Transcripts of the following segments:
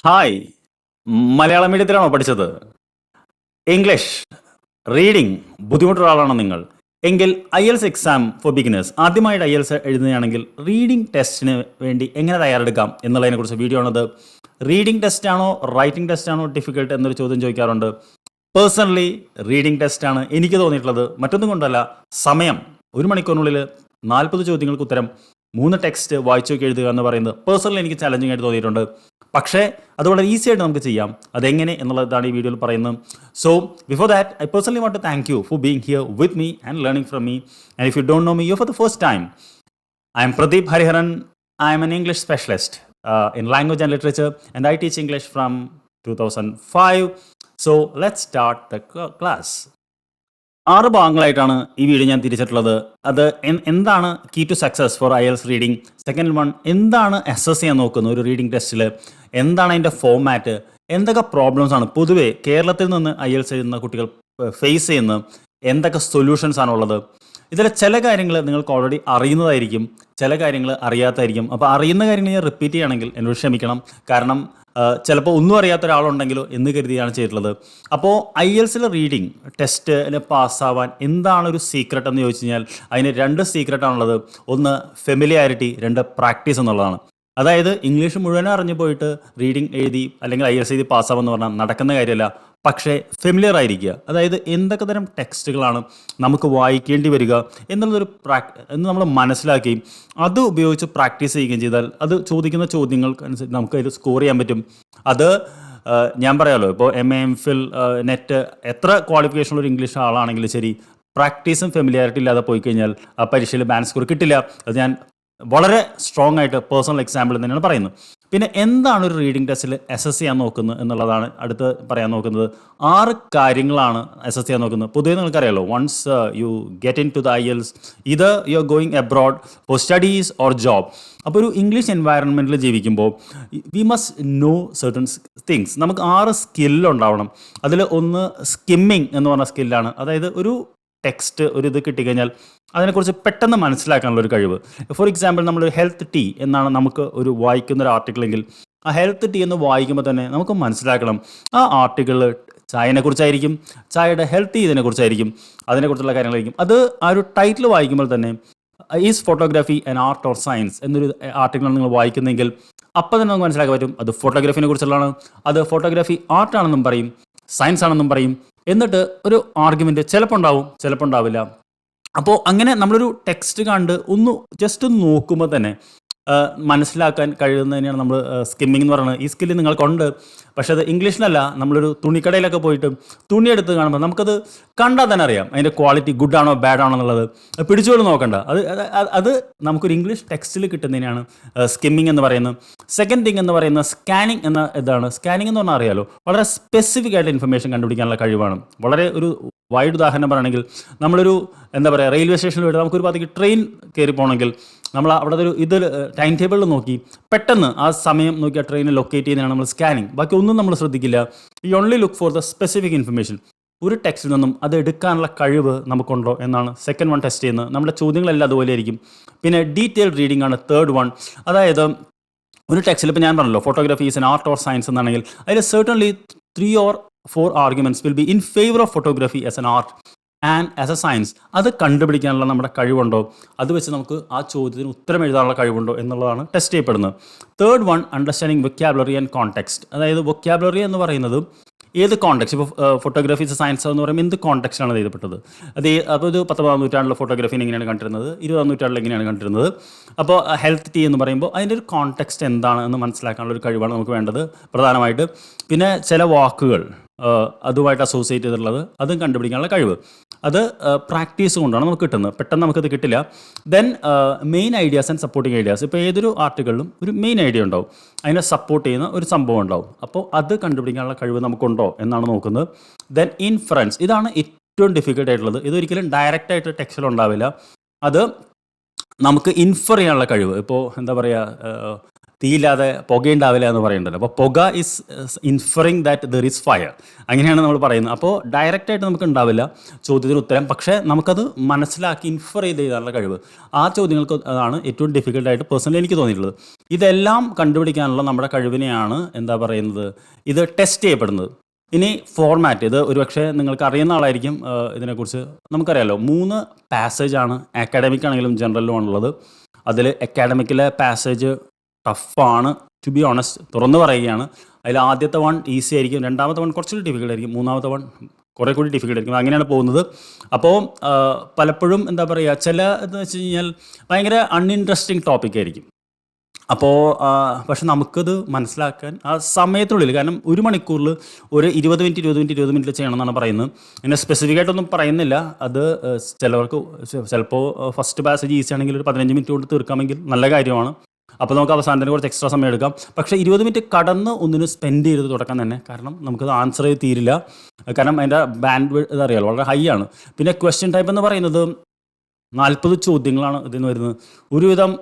Hi. Malayalam മീഡിയത്തിലാണോ പഠിച്ചത്? English, reading ബുദ്ധിമുട്ടുള്ള ആളാണോ നിങ്ങൾ? എങ്കിൽ IELTS എക്സാം ഫോർ ബിഗിനേഴ്സ് ആദ്യമായിട്ട് IELTS എഴുതുകയാണെങ്കിൽ റീഡിംഗ് ടെസ്റ്റിന് വേണ്ടി എങ്ങനെ തയ്യാറെടുക്കാം എന്നുള്ളതിനെക്കുറിച്ച് വീഡിയോ ആണത്. റീഡിംഗ് ടെസ്റ്റ് ആണോ റൈറ്റിംഗ് ടെസ്റ്റ് ആണോ ഡിഫിക്കൽട്ട് എന്നൊരു ചോദ്യം ചോദിക്കാറുണ്ട്. പേഴ്സണലി റീഡിംഗ് ടെസ്റ്റാണ് എനിക്ക് തോന്നിയിട്ടുള്ളത്. മറ്റൊന്നും കൊണ്ടല്ല, സമയം 1 മണിക്കൂറിനുള്ളിൽ 40 ചോദ്യങ്ങൾക്ക് ഉത്തരം 3 ടെക്സ്റ്റ് വായിച്ചു നോക്കി എഴുതുക എന്ന് പറയുന്നത് പേഴ്സണലി എനിക്ക് ചലഞ്ചിങ് ആയിട്ട് തോന്നിയിട്ടുണ്ട്. പക്ഷേ അത് വളരെ ഈസി ആയിട്ട് നമുക്ക് ചെയ്യാം. അതെങ്ങനെ എന്നുള്ളതാണ് ഈ വീഡിയോയിൽ പറയുന്നത്. So before that I personally want to thank you for being here with me and learning from me. And if you don't know me you for the first time, I am Pradeep Hariharan. I am an English specialist in language and literature, and I teach English from 2005. So let's start the class. 6 ഭാഗങ്ങളായിട്ടാണ് ഈ video ഞാൻ തിരിച്ചിട്ടുള്ളത്. അത് എന്താണ് key to success for IELTS reading, second one എന്താണ് assess ചെയ്യാൻ നോക്കുന്നത് ഒരു റീഡിംഗ് ടെസ്റ്റിൽ, എന്താണ് അതിൻ്റെ ഫോമാറ്റ്, എന്തൊക്കെ പ്രോബ്ലംസ് ആണ് പൊതുവേ കേരളത്തിൽ നിന്ന് IELTS എഴുതുന്ന കുട്ടികൾ ഫേസ് ചെയ്യുന്നത്, എന്തൊക്കെ സൊല്യൂഷൻസ് ആണുള്ളത്. ഇതിൽ ചില കാര്യങ്ങൾ നിങ്ങൾക്ക് ഓൾറെഡി അറിയുന്നതായിരിക്കും, ചില കാര്യങ്ങൾ അറിയാത്തതായിരിക്കും. അപ്പോൾ അറിയുന്ന കാര്യങ്ങൾ ഞാൻ റിപ്പീറ്റ് ചെയ്യുകയാണെങ്കിൽ എന്നോട് ക്ഷമിക്കണം. കാരണം ചിലപ്പോൾ ഒന്നും അറിയാത്ത ഒരാളുണ്ടെങ്കിലോ എന്ന് കരുതിയാണ് ചെയ്തിട്ടുള്ളത്. അപ്പോൾ IELTS റീഡിംഗ് ടെസ്റ്റിന് പാസ്സാവാൻ എന്താണ് ഒരു സീക്രട്ട് എന്ന് ചോദിച്ചു കഴിഞ്ഞാൽ അതിന് 2 സീക്രട്ടാണുള്ളത്. ഒന്ന് ഫെമിലിയാരിറ്റി, 2 പ്രാക്ടീസ് എന്നുള്ളതാണ്. അതായത് ഇംഗ്ലീഷ് മുഴുവനും അറിഞ്ഞു പോയിട്ട് റീഡിംഗ് എഴുതി അല്ലെങ്കിൽ IELTS എഴുതി പാസ്സാവെന്ന് പറഞ്ഞാൽ നടക്കുന്ന കാര്യമല്ല. പക്ഷേ ഫെമിലിയർ ആയിരിക്കുക, അതായത് എന്തൊക്കെ തരം ടെക്സ്റ്റുകളാണ് നമുക്ക് വായിക്കേണ്ടി വരിക എന്നുള്ളതൊരു എന്ന് നമ്മൾ മനസ്സിലാക്കുകയും അത് ഉപയോഗിച്ച് പ്രാക്ടീസ് ചെയ്യുകയും ചെയ്താൽ അത് ചോദിക്കുന്ന ചോദ്യങ്ങൾക്ക് അനുസരിച്ച് നമുക്ക് അതിൽ സ്കോർ ചെയ്യാൻ പറ്റും. അത് ഞാൻ പറയാമല്ലോ, ഇപ്പോൾ MA MPhil നെറ്റ് എത്ര ക്വാളിഫിക്കേഷനുള്ള ഒരു ഇംഗ്ലീഷ് ആളാണെങ്കിലും ശരി, പ്രാക്ടീസും ഫെമിലിയാരിറ്റി ഇല്ലാതെ പോയി കഴിഞ്ഞാൽ ആ പരീക്ഷയിൽ ബാൻഡ് സ്കോർ കിട്ടില്ല. അത് ഞാൻ വളരെ സ്ട്രോങ് ആയിട്ട് പേഴ്സണൽ എക്സാമ്പിൾ തന്നെയാണ് പറയുന്നത്. പിന്നെ എന്താണ് ഒരു റീഡിംഗ് ടെസ്റ്റിൽ അസസ് ചെയ്യാൻ നോക്കുന്നത് എന്നുള്ളതാണ് അടുത്ത് പറയാൻ നോക്കുന്നത്. 6 കാര്യങ്ങളാണ് അസസ് ചെയ്യാൻ നോക്കുന്നത്. പൊതുവേ നിങ്ങൾക്കറിയാലോ, once you get into the IELTS ഇത് you are going abroad for studies or job. അപ്പോൾ ഒരു ഇംഗ്ലീഷ് എൻവയറൺമെൻറ്റിൽ ജീവിക്കുമ്പോൾ we must know certain things. നമുക്ക് 6 സ്കില്ലുണ്ടാവണം. അതിൽ ഒന്ന് സ്കിമ്മിങ് എന്ന് പറഞ്ഞ സ്കില്ലാണ്. അതായത് ഒരു ടെക്സ്റ്റ് ഒരു ഇത് കിട്ടിക്കഴിഞ്ഞാൽ അതിനെക്കുറിച്ച് പെട്ടെന്ന് മനസ്സിലാക്കാനുള്ള ഒരു കഴിവ്. ഫോർ എക്സാമ്പിൾ, നമ്മളൊരു ഹെൽത്ത് ടീ എന്നാണ് നമുക്ക് ഒരു വായിക്കുന്ന ഒരു ആർട്ടിക്കിളെങ്കിൽ ആ ഹെൽത്ത് ടീ എന്ന് വായിക്കുമ്പോൾ തന്നെ നമുക്ക് മനസ്സിലാക്കണം ആ ആർട്ടിക്കിൾ ചായനെ കുറിച്ചായിരിക്കും, ചായയുടെ ഹെൽത്ത് ഇതിനെക്കുറിച്ചായിരിക്കും, അതിനെക്കുറിച്ചുള്ള കാര്യങ്ങളായിരിക്കും. അത് ആ ഒരു ടൈറ്റിൽ വായിക്കുമ്പോൾ തന്നെ is photography an art or science എന്നൊരു ആർട്ടിക്കിളാണ് നിങ്ങൾ വായിക്കുന്നതെങ്കിൽ അപ്പം തന്നെ നമുക്ക് മനസ്സിലാക്കാൻ പറ്റും അത് ഫോട്ടോഗ്രാഫിനെ കുറിച്ചുള്ളതാണ്, അത് ഫോട്ടോഗ്രാഫി ആർട്ടാണെന്നും പറയും, സയൻസ് ആണെന്നും പറയും. എന്നിട്ട് ഒരു ആർഗ്യുമെൻറ്റ് ചിലപ്പോൾ ഉണ്ടാവും, ചിലപ്പോൾ ഉണ്ടാവില്ല. അപ്പോൾ അങ്ങനെ നമ്മളൊരു ടെക്സ്റ്റ് കണ്ട് ജസ്റ്റ് ഒന്ന് നോക്കുമ്പോൾ തന്നെ മനസ്സിലാക്കാൻ കഴിയുന്നതിനെയാണ് നമ്മൾ സ്കിമ്മിങ് എന്ന് പറയുന്നത്. ഈ സ്കില്ല് നിങ്ങൾക്കുണ്ട്, പക്ഷേ അത് ഇംഗ്ലീഷിലല്ല. നമ്മളൊരു തുണിക്കടയിലൊക്കെ പോയിട്ട് തുണി എടുത്ത് കാണുമ്പോൾ നമുക്കത് കണ്ടാൽ തന്നെ അറിയാം അതിൻ്റെ ക്വാളിറ്റി ഗുഡ് ആണോ ബാഡ് ആണോ എന്നുള്ളത്. പിടിച്ചുകൊണ്ട് നോക്കണ്ട, അത് നമുക്കൊരു ഇംഗ്ലീഷ് ടെക്സ്റ്റിൽ കിട്ടുന്നതിനാണ് സ്കിമ്മിങ് എന്ന് പറയുന്നത്. സെക്കൻഡ് തിങ് എന്ന് പറയുന്നത് സ്കാനിങ് എന്ന ഇതാണ്. സ്കാനിങ് എന്ന് പറഞ്ഞാൽ അറിയാലോ, വളരെ സ്പെസിഫിക് ആയിട്ട് ഇൻഫർമേഷൻ കണ്ടുപിടിക്കാനുള്ള കഴിവാണ്. വളരെ ഒരു വൈഡ് ഉദാഹരണം പറയുകയാണെങ്കിൽ നമ്മളൊരു എന്താ പറയുക, റെയിൽവേ സ്റ്റേഷനിൽ പോയിട്ട് നമുക്കൊരു ഭാഗത്തേക്ക് ട്രെയിൻ കയറി പോകണമെങ്കിൽ നമ്മൾ അവിടെ ഒരു ടൈം ടേബിളിൽ നോക്കി പെട്ടെന്ന് ആ സമയം നോക്കി ആ ട്രെയിനിൽ ലൊക്കേറ്റ് ചെയ്യുന്നതാണ് നമ്മൾ സ്കാനിങ്. ബാക്കി ഒന്നും നമ്മൾ ശ്രദ്ധിക്കില്ല. You only look for the specific information. ഒരു ടെക്സ്റ്റിൽ നിന്നും അത് എടുക്കാനുള്ള കഴിവ് നമുക്കുണ്ടോ എന്നാണ് സെക്കൻഡ് വൺ ടെസ്റ്റ് ചെയ്യുന്നത്. നമ്മുടെ ചോദ്യങ്ങളെല്ലാം അതുപോലെ ആയിരിക്കും. പിന്നെ ഡീറ്റെയിൽ റീഡിംഗ് ആണ് തേർഡ് വൺ. അതായത് ഒരു ടെക്സ്റ്റിൽ ഇപ്പോൾ ഞാൻ പറഞ്ഞല്ലോ photography is an art or science എന്നാണെങ്കിൽ അതിൽ certainly 3 or 4 arguments will be in favor of photography as an art and as a science. അത് കണ്ടുപിടിക്കാനുള്ള നമ്മുടെ കഴിവുണ്ടോ, അത് വെച്ച് നമുക്ക് ആ ചോദ്യത്തിന് ഉത്തരം എഴുതാനുള്ള കഴിവുണ്ടോ എന്നുള്ളതാണ് ടെസ്റ്റ് ചെയ്യപ്പെടുന്നത്. Third one, understanding vocabulary and context. അതായത് വൊക്കാബുലറി എന്ന് പറയുന്നത് ഏത് കോണ്ടെക്സ്റ്റ്, ഇപ്പോൾ ഫോട്ടോഗ്രാഫി സയൻസ് എന്ന് പറയുമ്പോൾ എന്ത് കോണ്ടെക്സ്റ്റാണ് അത് എഴുതപ്പെട്ടത്. അപ്പോൾ ഇത് 19-ാം നൂറ്റാണ്ടിലെ ഫോട്ടോഗ്രാഫിനെ എങ്ങനെയാണ് കണ്ടിരുന്നത്, 20-ാം നൂറ്റാണ്ടിൽ എങ്ങനെയാണ് കണ്ടിരുന്നത്. അപ്പോൾ ഹെൽത്ത് ടീ എന്ന് പറയുമ്പോൾ അതിൻ്റെ ഒരു കോണ്ടെക്സ്റ്റ് എന്താണ് എന്ന് മനസ്സിലാക്കാനുള്ള ഒരു കഴിവാണ് നമുക്ക് വേണ്ടത് പ്രധാനമായിട്ട്. പിന്നെ ചില വാക്കുകൾ അതുമായിട്ട് അസോസിയേറ്റ് ചെയ്തിട്ടുള്ളത് അതും കണ്ടുപിടിക്കാനുള്ള കഴിവ്, അത് പ്രാക്ടീസ് കൊണ്ടാണ് നമുക്ക് കിട്ടുന്നത്. പെട്ടെന്ന് നമുക്കത് കിട്ടില്ല. Then main ideas and supporting ideas. ഇപ്പോൾ ഏതൊരു ആർട്ടിക്കിളിലും ഒരു മെയിൻ ഐഡിയ ഉണ്ടാവും, അതിനെ സപ്പോർട്ട് ചെയ്യുന്ന ഒരു സംഭവം ഉണ്ടാവും. അപ്പോൾ അത് കണ്ടുപിടിക്കാനുള്ള കഴിവ് നമുക്കുണ്ടോ എന്നാണ് നോക്കുന്നത്. ദെൻ ഇൻഫറൻസ്, ഇതാണ് ഏറ്റവും ഡിഫിക്കൽട്ട് ആയിട്ടുള്ളത്. ഇതൊരിക്കലും ഡയറക്റ്റായിട്ട് ടെക്സ്റ്റിൽ ഉണ്ടാവില്ല. അത് നമുക്ക് ഇൻഫർ ചെയ്യാനുള്ള കഴിവ്. ഇപ്പോൾ എന്താ പറയുക, തീയില്ലാതെ പുകയുണ്ടാവില്ല എന്ന് പറയുന്നുണ്ടല്ലോ. അപ്പോൾ പുക is inferring that there is fire, അങ്ങനെയാണ് നമ്മൾ പറയുന്നത്. അപ്പോൾ ഡയറക്റ്റായിട്ട് നമുക്ക് ഉണ്ടാവില്ല ചോദ്യത്തിന് ഉത്തരം, പക്ഷേ നമുക്കത് മനസ്സിലാക്കി ഇൻഫർ ചെയ്ത് എഴുതാനുള്ള കഴിവ്, ആ ചോദ്യങ്ങൾക്ക് അതാണ് ഏറ്റവും ഡിഫിക്കൽട്ടായിട്ട് പേഴ്സണലി എനിക്ക് തോന്നിയിട്ടുള്ളത്. ഇതെല്ലാം കണ്ടുപിടിക്കാനുള്ള നമ്മുടെ കഴിവിനെയാണ് എന്താ പറയുന്നത്, ഇത് ടെസ്റ്റ് ചെയ്യപ്പെടുന്നത്. ഇനി ഫോർമാറ്റ്, ഇത് ഒരുപക്ഷെ നിങ്ങൾക്ക് അറിയുന്ന ആളായിരിക്കും ഇതിനെക്കുറിച്ച്. നമുക്കറിയാലോ 3 പാസേജാണ് അക്കാഡമിക് ആണെങ്കിലും ജനറലിലും ആണുള്ളത്. അതിൽ അക്കാഡമിക്കിലെ പാസേജ് ടഫാണ്, ടു ബി ഓണസ്റ്റ്, തുറന്നു പറയുകയാണ്. അതിൽ ആദ്യത്തെ വൺ ഈസി ആയിരിക്കും, രണ്ടാമത്തെ വൺ കുറച്ചുകൂടി ഡിഫിക്കൽട്ട് ആയിരിക്കും, മൂന്നാമത്തെ വൺ കുറേ കൂടി ഡിഫിക്കൽട്ട് ആയിരിക്കും. അങ്ങനെയാണ് പോകുന്നത്. അപ്പോൾ പലപ്പോഴും എന്താ പറയുക, ചില എന്ന് വെച്ച് കഴിഞ്ഞാൽ ഭയങ്കര അൺഇൻട്രസ്റ്റിംഗ് ടോപ്പിക് ആയിരിക്കും. അപ്പോൾ പക്ഷെ നമുക്കത് മനസ്സിലാക്കാൻ ആ സമയത്തിനുള്ളിൽ, കാരണം 1 മണിക്കൂറിൽ ഒരു 20 മിനിറ്റ് ചെയ്യണമെന്നാണ് പറയുന്നത്. പിന്നെ സ്പെസിഫിക് ആയിട്ടൊന്നും പറയുന്നില്ല. അത് ചിലവർക്ക് ചിലപ്പോൾ ഫസ്റ്റ് പാസേജ് ഈസി ആണെങ്കിൽ ഒരു 15 മിനിറ്റ് കൊണ്ട് തീർക്കാമെങ്കിൽ നല്ല കാര്യമാണ്. അപ്പോൾ നമുക്ക് അവസാനത്തിന് കുറച്ച് എക്സ്ട്രാ സമയം എടുക്കാം. പക്ഷേ 20 മിനിറ്റ് കടന്ന് ഒന്നിന് സ്പെൻഡ് ചെയ്ത് തുടക്കം തന്നെ, കാരണം നമുക്കത് ആൻസർ ചെയ്ത് തീരില്ല. കാരണം അതിൻ്റെ ബാൻഡ് ഇതറിയാലോ, വളരെ ഹൈ ആണ്. പിന്നെ ക്വസ്റ്റ്യൻ ടൈപ്പ് എന്ന് പറയുന്നത് 40 ചോദ്യങ്ങളാണ് ഇതിന് വരുന്നത്. ഒരുവിധം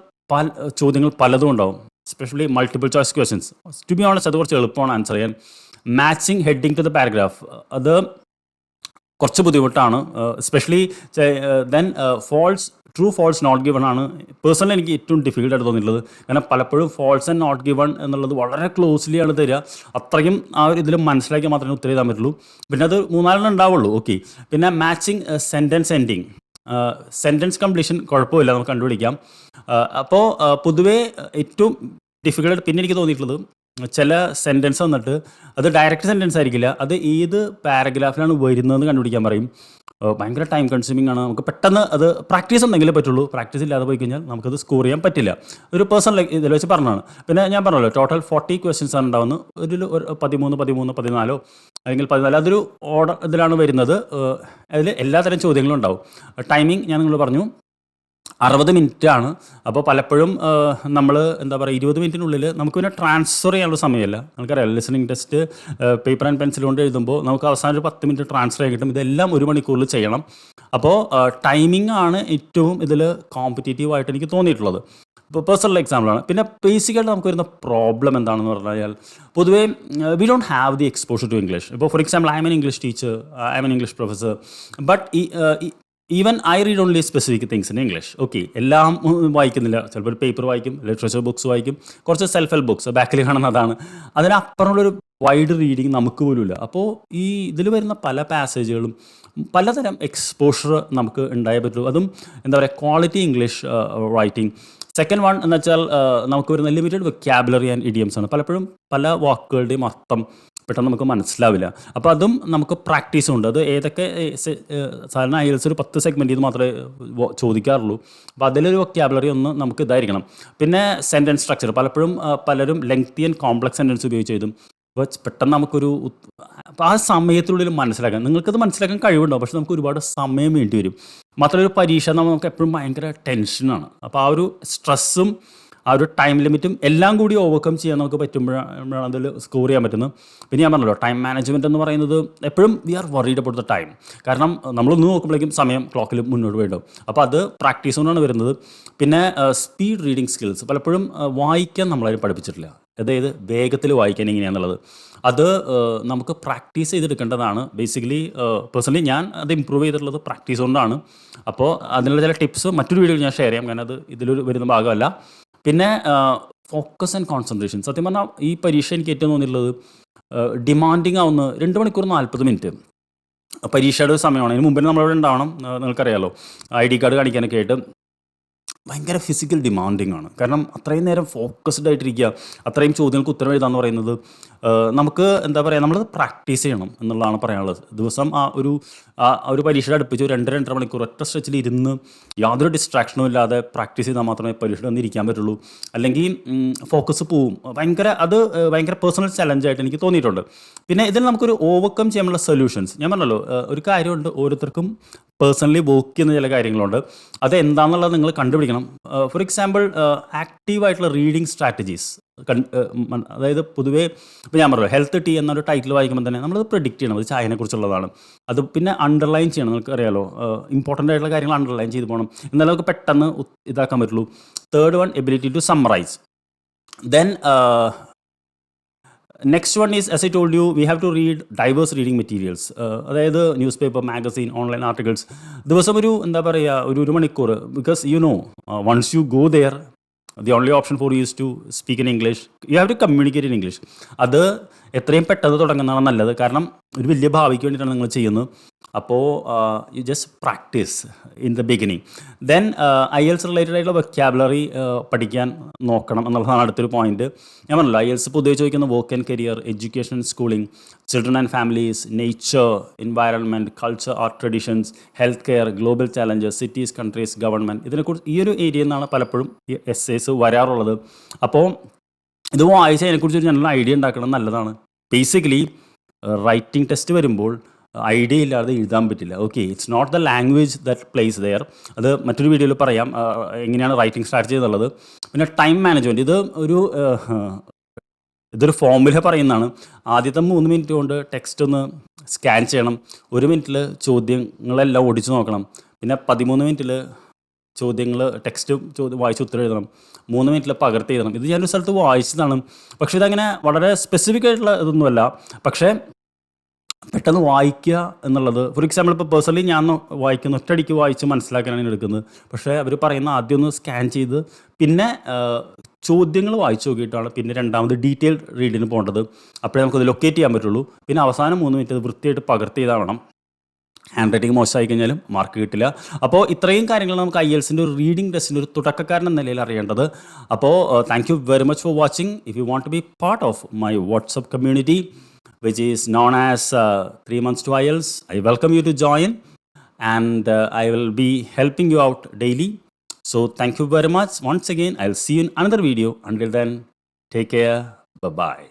ചോദ്യങ്ങൾ പലതും ഉണ്ടാവും, especially multiple choice questions. To be honest അത് കുറച്ച് എളുപ്പമാണ് ആൻസർ ചെയ്യാൻ. Matching heading to the paragraph, അത് കുറച്ച് ബുദ്ധിമുട്ടാണ്. Especially then true false not given ആണ് പേഴ്സണലി എനിക്ക് ഏറ്റവും ഡിഫിക്കൽട്ടായിട്ട് തോന്നിയിട്ടുള്ളത്. കാരണം പലപ്പോഴും ഫോൾസ് ആൻഡ് നോട്ട് ഗിവൺ എന്നുള്ളത് വളരെ ക്ലോസ്ലി ആണ് തരിക. അത്രയും ആ ഒരു ഇതിൽ മനസ്സിലാക്കി മാത്രമേ ഉത്തരം എഴുതാൻ പറ്റുള്ളൂ. പിന്നെ അത് 3-4 ഉണ്ടാവുള്ളൂ. ഓക്കെ. പിന്നെ matching sentence ending, sentence completion കുഴപ്പമില്ല, നമുക്ക് കണ്ടുപിടിക്കാം. അപ്പോൾ പൊതുവേ ഏറ്റവും ഡിഫിക്കൽട്ട് പിന്നെ എനിക്ക് തോന്നിയിട്ടുള്ളത്, ചില സെൻറ്റൻസ് വന്നിട്ട് അത് ഡയറക്റ്റ് സെൻറ്റൻസ് ആയിരിക്കില്ല, അത് ഏത് പാരഗ്രാഫിലാണ് വരുന്നതെന്ന് കണ്ടുപിടിക്കാൻ പറയും. ഭയങ്കര ടൈം കൺസ്യൂമിംഗ് ആണ്. നമുക്ക് പെട്ടെന്ന് അത് പ്രാക്ടീസ് ഉണ്ടെങ്കിലേ പറ്റുള്ളൂ. പ്രാക്ടീസ് ഇല്ലാതെ പോയി കഴിഞ്ഞാൽ നമുക്കത് സ്കോർ ചെയ്യാൻ പറ്റില്ല. ഒരു പേഴ്സണൽ ഇതിൽ വെച്ച് പറഞ്ഞതാണ്. പിന്നെ ഞാൻ പറഞ്ഞല്ലോ, ടോട്ടൽ 40 ക്വസ്റ്റ്യൻസ് ആണ് ഉണ്ടാവുന്നത്. ഒരു 13, 14 അല്ലെങ്കിൽ 14, അതൊരു ഓർഡർ ഇതിലാണ് വരുന്നത്. അതിൽ എല്ലാത്തരം ചോദ്യങ്ങളും ഉണ്ടാവും. ടൈമിംഗ് ഞാൻ നിങ്ങൾ പറഞ്ഞു 60 മിനിറ്റ് ആണ്. അപ്പോൾ പലപ്പോഴും നമ്മൾ എന്താ പറയുക, 20 മിനിറ്റിനുള്ളിൽ നമുക്ക് പിന്നെ ട്രാൻസ്ഫർ ചെയ്യാനുള്ള സമയമല്ല. നമുക്കറിയാം listening test paper and pencil കൊണ്ട് എഴുതുമ്പോൾ നമുക്ക് അവസാനം ഒരു 10 മിനിറ്റ് ട്രാൻസ്ഫർ ആയി കിട്ടും. ഇതെല്ലാം 1 മണിക്കൂറിൽ ചെയ്യണം. അപ്പോൾ ടൈമിംഗ് ആണ് ഏറ്റവും ഇതിൽ കോമ്പറ്റേറ്റീവ് ആയിട്ട് എനിക്ക് തോന്നിയിട്ടുള്ളത്. ഇപ്പോൾ പേഴ്സണൽ എക്സാമ്പിളാണ്. പിന്നെ ബേസിക്കായിട്ട് നമുക്ക് വരുന്ന പ്രോബ്ലം എന്താണെന്ന് പറഞ്ഞു കഴിഞ്ഞാൽ, പൊതുവേ we don't have the exposure to English. ഇപ്പോൾ for example I am an English teacher, I am an English professor, but even I read only specific things in English. Okay, എല്ലാം വായിക്കുന്നില്ല. ചിലപ്പോൾ ഒരു പേപ്പർ വായിക്കും, ലിറ്ററേച്ചർ ബുക്സ് വായിക്കും, കുറച്ച് self help books ബാക്കിൽ കാണുന്ന അതാണ്. അതിനപ്പുറമുള്ളൊരു വൈഡ് റീഡിങ് നമുക്ക് പോലും ഇല്ല. അപ്പോൾ ഈ ഇതിൽ വരുന്ന പല പാസേജുകളും പലതരം എക്സ്പോഷർ നമുക്ക് ഉണ്ടായേ പറ്റുള്ളൂ. അതും എന്താ പറയുക, quality English writing. Second one എന്ന് വെച്ചാൽ നമുക്ക് വരുന്ന ലിമിറ്റഡ് വൊക്കാബുലറി ആൻഡ് ഇഡിയംസ് ആണ്. പലപ്പോഴും പല വാക്കുകളുടെയും അർത്ഥം പെട്ടെന്ന് നമുക്ക് മനസ്സിലാവില്ല. അപ്പോൾ അതും നമുക്ക് പ്രാക്ടീസും ഉണ്ട്. അത് ഏതൊക്കെ സാധാരണ IELTS ഒരു 10 സെഗ്മെൻറ്റ് ഇത് മാത്രമേ ചോദിക്കാറുള്ളൂ. അപ്പോൾ അതിലൊരു വൊക്കാബുലറി ഒന്ന് നമുക്ക് ഇതായിരിക്കണം. പിന്നെ സെൻറ്റൻസ് സ്ട്രക്ചർ, പലപ്പോഴും പലരും ലെങ്തി ആൻഡ് കോംപ്ലക്സ് സെൻറ്റൻസ് ഉപയോഗിച്ച് എഴുതും. അപ്പോൾ പെട്ടെന്ന് നമുക്കൊരു അപ്പോൾ ആ സമയത്തിനുള്ളിൽ മനസ്സിലാക്കാൻ, നിങ്ങൾക്കത് മനസ്സിലാക്കാൻ കഴിവുണ്ടാവും, പക്ഷെ നമുക്ക് ഒരുപാട് സമയം വേണ്ടി വരും. മാത്രമല്ല ഒരു പരീക്ഷ നമുക്ക് എപ്പോഴും ഭയങ്കര ടെൻഷനാണ്. അപ്പോൾ ആ ഒരു സ്ട്രെസ്സും ആ ഒരു ടൈം ലിമിറ്റും എല്ലാം കൂടി ഓവർകം ചെയ്യാൻ നമുക്ക് പറ്റുമ്പോഴാണ് അതിൽ സ്കോർ ചെയ്യാൻ പറ്റുന്നത്. പിന്നെ ഞാൻ പറഞ്ഞല്ലോ, ടൈം മാനേജ്മെൻറ്റ് എന്ന് പറയുന്നത് എപ്പോഴും we are worried about the time. കാരണം നമ്മളൊന്ന് നോക്കുമ്പോഴേക്കും സമയം ക്ലോക്കിൽ മുന്നോട്ട് പോയിട്ടുണ്ടാവും. അപ്പോൾ അത് പ്രാക്ടീസ് കൊണ്ടാണ് വരുന്നത്. പിന്നെ സ്പീഡ് റീഡിങ് സ്കിൽസ്, പലപ്പോഴും വായിക്കാൻ നമ്മളതിന് പഠിപ്പിച്ചിട്ടില്ല. അതായത് വേഗത്തിൽ വായിക്കാൻ എങ്ങനെയാണെന്നുള്ളത് അത് നമുക്ക് പ്രാക്ടീസ് ചെയ്തെടുക്കേണ്ടതാണ്. ബേസിക്കലി പേഴ്സണലി ഞാൻ അത് ഇമ്പ്രൂവ് ചെയ്തിട്ടുള്ളത് പ്രാക്ടീസ് കൊണ്ടാണ്. അപ്പോൾ അതിനുള്ള ചില ടിപ്സ് മറ്റൊരു വീഡിയോയിൽ ഞാൻ ഷെയർ ചെയ്യാം, കാരണം അത് ഇതിലൊരു വരുന്ന ഭാഗമല്ല. പിന്നെ ഫോക്കസ് ആൻഡ് കോൺസെൻട്രേഷൻ. സത്യം പറഞ്ഞാൽ ഈ പരീക്ഷ എനിക്ക് ഏറ്റവും തോന്നിയിട്ടുള്ളത് ഡിമാൻഡിങ് ആവുന്ന 2 മണിക്കൂർ 40 മിനിറ്റ് പരീക്ഷയുടെ ഒരു സമയമാണ്. അതിന് മുമ്പിൽ നമ്മളിവിടെ ഉണ്ടാവണം. നിങ്ങൾക്കറിയാലോ, ID കാർഡ് കാണിക്കാനൊക്കെ ആയിട്ട് ഭയങ്കര ഫിസിക്കൽ ഡിമാൻഡിങ് ആണ്. കാരണം അത്രയും നേരം ഫോക്കസ്ഡ് ആയിട്ടിരിക്കുക, അത്രയും ചോദ്യങ്ങൾക്ക് ഉത്തരം എഴുതാന്ന് പറയുന്നത് നമുക്ക് എന്താ പറയുക, നമ്മളത് പ്രാക്ടീസ് ചെയ്യണം എന്നുള്ളതാണ് പറയാനുള്ളത്. ദിവസം ആ ഒരു പരീക്ഷയുടെ അടുപ്പിച്ച് 2-2.5 മണിക്കൂർ ഒറ്റ സ്ട്രെച്ചിൽ ഇരുന്ന് യാതൊരു ഡിസ്ട്രാക്ഷനും ഇല്ലാതെ പ്രാക്ടീസ് ചെയ്താൽ മാത്രമേ പരീക്ഷയുടെ ഒന്ന് ഇരിക്കാൻ പറ്റുള്ളൂ. അല്ലെങ്കിൽ ഫോക്കസ് പോവും. ഭയങ്കര പേഴ്സണൽ ചലഞ്ചായിട്ട് എനിക്ക് തോന്നിയിട്ടുണ്ട്. പിന്നെ ഇതിൽ നമുക്കൊരു ഓവർകം ചെയ്യാനുള്ള സൊല്യൂഷൻസ്, ഞാൻ പറഞ്ഞല്ലോ ഒരു കാര്യമുണ്ട്, ഓരോരുത്തർക്കും പേഴ്സണലി വർക്ക് ചെയ്യുന്ന ചില കാര്യങ്ങളുണ്ട്. അത് എന്താണെന്നുള്ളത് നിങ്ങൾ കണ്ടുപിടിക്കണം. ഫോർ എക്സാമ്പിൾ ആക്റ്റീവായിട്ടുള്ള റീഡിങ് സ്ട്രാറ്റജീസ്, അതായത് പൊതുവേ ഇപ്പോൾ ഞാൻ പറഞ്ഞു ഹെൽത്ത് ടീ എന്നൊരു ടൈറ്റിൽ വായിക്കുമ്പോൾ തന്നെ നമ്മളത് പ്രെഡിക്റ്റ് ചെയ്യണം, അത് ചായനെക്കുറിച്ചുള്ളതാണ്. അത് പിന്നെ അണ്ടർലൈൻ ചെയ്യണം. നിങ്ങൾക്ക് അറിയാലോ, ഇമ്പോർട്ടൻ്റ് ആയിട്ടുള്ള കാര്യങ്ങൾ അണ്ടർലൈൻ ചെയ്ത് പോകണം, എന്നാലും നമുക്ക് പെട്ടെന്ന് ഇതാക്കാൻ പറ്റുള്ളൂ. Third one, ability to summarise. Then next one is, as I told you, we have to read diverse reading materials. അതായത് newspaper, magazine, online articles. ദിവസം ഒരു എന്താ പറയുക, ഒരു മണിക്കൂർ. Because once you go there, the only option for use to speak in English. You have to communicate in English. അത് എത്രയും പെട്ടെന്ന് തുടങ്ങുന്നതാണ് നല്ലത്. കാരണം ഒരു വലിയ ഭാവിക്ക് വേണ്ടിയിട്ടാണ് നിങ്ങൾ ചെയ്യുന്നത്. അപ്പോൾ you just practice in the beginning. Then IELTS related ആയിട്ടുള്ള വെക്കാബുലറി പഠിക്കാൻ നോക്കണം എന്നുള്ളതാണ് അടുത്തൊരു പോയിന്റ്. ഞാൻ പറഞ്ഞല്ലോ, IELTS പൊതുവെ ചോദിക്കുന്ന work and career, education, schooling, children and families, nature, environment, culture, art traditions, health care, global challenges, cities, countries, government. ഇതിനെക്കുറിച്ച് ഈ ഒരു ഏരിയയിൽ നിന്നാണ് പലപ്പോഴും ഈ എസ്സേസ് വരാറുള്ളത്. അപ്പോൾ ഇത് വായിച്ചാൽ അതിനെക്കുറിച്ച് ഒരു ജനറൽ ഐഡിയ ഉണ്ടാക്കണം, നല്ലതാണ്. ബേസിക്കലി റൈറ്റിംഗ് ടെസ്റ്റ് വരുമ്പോൾ ഐഡിയ ഇല്ലാതെ എഴുതാൻ പറ്റില്ല. Okay, it's not the language that plays there. അത് മറ്റൊരു വീഡിയോയിൽ പറയാം എങ്ങനെയാണ് റൈറ്റിംഗ് സ്റ്റാർട്ട് ചെയ്യുന്നുള്ളത്. പിന്നെ ടൈം മാനേജ്മെൻറ്റ്, ഇതൊരു ഫോമുല പറയുന്നതാണ്. ആദ്യത്തെ 3 മിനിറ്റ് കൊണ്ട് ടെക്സ്റ്റ് ഒന്ന് സ്കാൻ ചെയ്യണം. 1 മിനിറ്റിൽ ചോദ്യങ്ങളെല്ലാം ഓടിച്ചു നോക്കണം. പിന്നെ 13 മിനിറ്റിൽ ചോദ്യങ്ങൾ ടെക്സ്റ്റ് വായിച്ച് ഉത്തരം എഴുതണം. 3 മിനിറ്റിൽ പകർത്തി എഴുതണം. ഇത് ഞാനൊരു സ്ഥലത്ത് വായിച്ചതാണ്. പക്ഷേ ഇതങ്ങനെ വളരെ സ്പെസിഫിക് ആയിട്ടുള്ള ഇതൊന്നുമല്ല. പക്ഷേ പെട്ടെന്ന് വായിക്കുക എന്നുള്ളത്, ഫോർ എക്സാമ്പിൾ ഇപ്പോൾ പേഴ്സണലി ഞാൻ വായിക്കുന്ന ഒറ്റയടിക്ക് വായിച്ച് മനസ്സിലാക്കാനാണ് എടുക്കുന്നത്. പക്ഷേ അവർ പറയുന്ന ആദ്യം ഒന്ന് സ്കാൻ ചെയ്ത് പിന്നെ ചോദ്യങ്ങൾ വായിച്ച് നോക്കിയിട്ടാണ് പിന്നെ രണ്ടാമത് ഡീറ്റെയിൽ റീഡിന് പോകേണ്ടത്. അപ്പോഴേ നമുക്കത് ലൊക്കേറ്റ് ചെയ്യാൻ പറ്റുള്ളൂ. പിന്നെ അവസാനം 3 മിനിറ്റ് അത് വൃത്തിയായിട്ട് പകർത്തി എഴുതാവണം. ഹാൻഡ് റൈറ്റിംഗ് മോശമായി കഴിഞ്ഞാലും മാർക്ക് കിട്ടില്ല. അപ്പോൾ ഇത്രയും കാര്യങ്ങൾ നമുക്ക് IELTSൻ്റെ ഒരു റീഡിംഗ് ടെസ്റ്റിൻ്റെ ഒരു തുടക്കക്കാരൻ എന്ന നിലയിൽ അറിയേണ്ടത്. അപ്പോൾ thank you very much for watching. If you want to be part of my WhatsApp community which is known as 3 months to IELTS, I welcome you to join, and I will be helping you out daily. So thank you very much. Once again, I'll see you in another video. Until then, take care. Bye-bye.